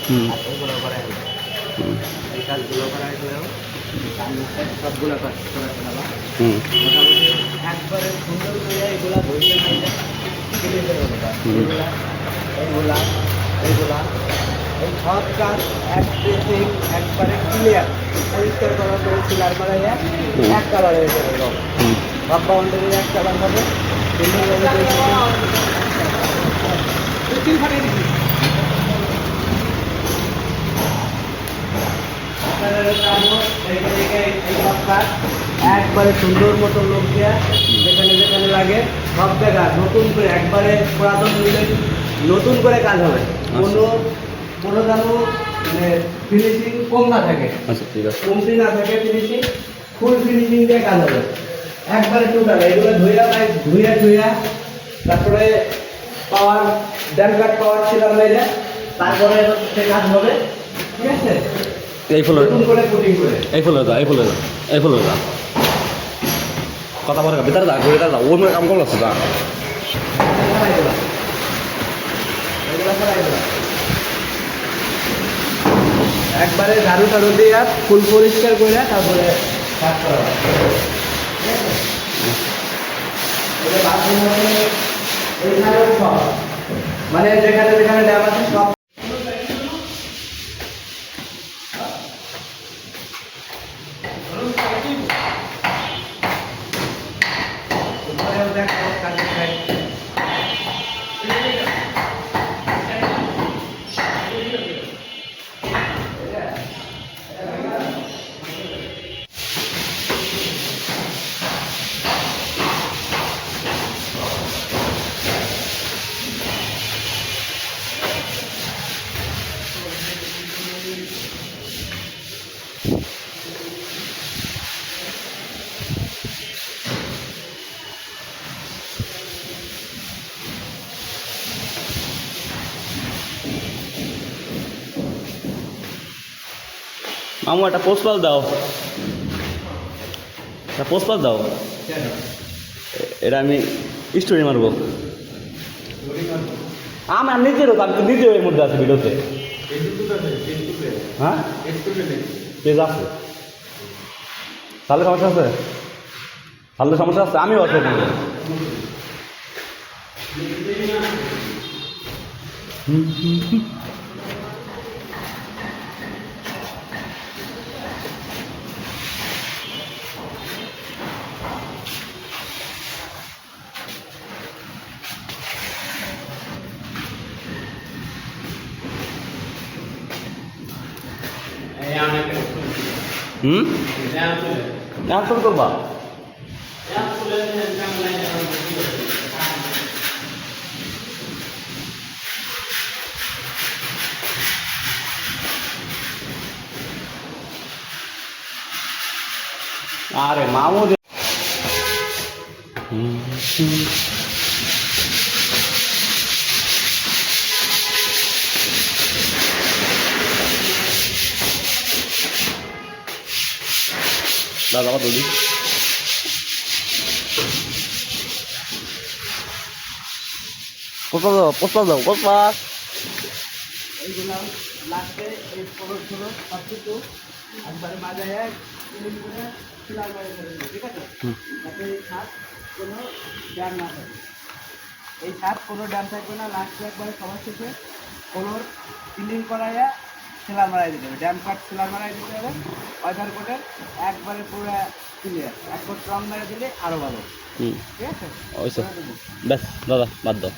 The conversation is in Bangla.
আর ওগুলো করা হলো। এই কাজগুলো করা হলেও সবগুলো কাজ করা ফেলাম। মোটামুটি একবারে সুন্দর করে এইগুলা ধরতে এইগুলা এইগুলা এই সব কাজ এক ড্রেসিং একবারে ক্লিয়ার পরিষ্কার করার পরে সিলার মারাইয়া এক কালার হয়ে যাবে। সব বাউন্ডারি এক কালার হবে একবারে সুন্দর মতো লোক দেওয়া যেখানে যেখানে লাগে সব জায়গা নতুন করে একবারে পুরাতন মিলে নতুন করে কাজ হবে। কোনো যেন মানে ফিনিশিং কম না থাকে, কমতি না থাকে, ফিনিশিং ফুল ফিনিশিং দিয়ে কাজ হবে একবারে টোটাল। এগুলো ধুইয়া তারপরে পাওয়ার ড্যাম কাট পাওয়ার ছিলাম মেরে তারপরে সে কাজ হবে। ঠিক আছে, এই ফুলের করে কোটিং করে এই ফুলের কথা বলে ভিতরে যা ঘুরে যা ওর মধ্যে কাম করলো যা একবারে ঝাড়ু টাড়ু দিয়ে ফুল পরিষ্কার করে তারপরে কাজ করা হয়। মানে যেখানে যেখানে ড্যাম আছে সব মামু একটা পোস্টপাল দাও, একটা পোস্টপাল দাও। এটা আমি স্টোরি মারবো আমার নিজেরও, আমি তো নিজেও এর মধ্যে আছে ভিডিওতে। হ্যাঁ পেজ আছে, তাহলে সমস্যা আছে, তাহলে সমস্যা আছে, আমিও আছে ওখানে। এখন তুমি করবা আরে মামু দাদা দিদি কোথাও দাও, কোথাও দাও, কোথাও এইগুলো লাস্টে এই ফলক ছিল সব কিছু একবারে বাজায় সিলাই মারে করে দেবে। ঠিক আছে, যাতে এই ছাদ কোনো ড্যাম না থাকে, এই ছাদ কোনো ড্যাম থাকবে না। লাস্টে একবারে সবার শেষে কোনো ক্লিন করাইয়া সেলার মারাই দিতে হবে, ড্যাম কাট সেলার মারাই দিতে হবে। ওয়াটার কোটের একবারে পুরো ক্লিয়ার, এক কোট রং মেরে দিলে আরও ভালো। ঠিক আছে, ব্যাস দাদা বাদ দাও।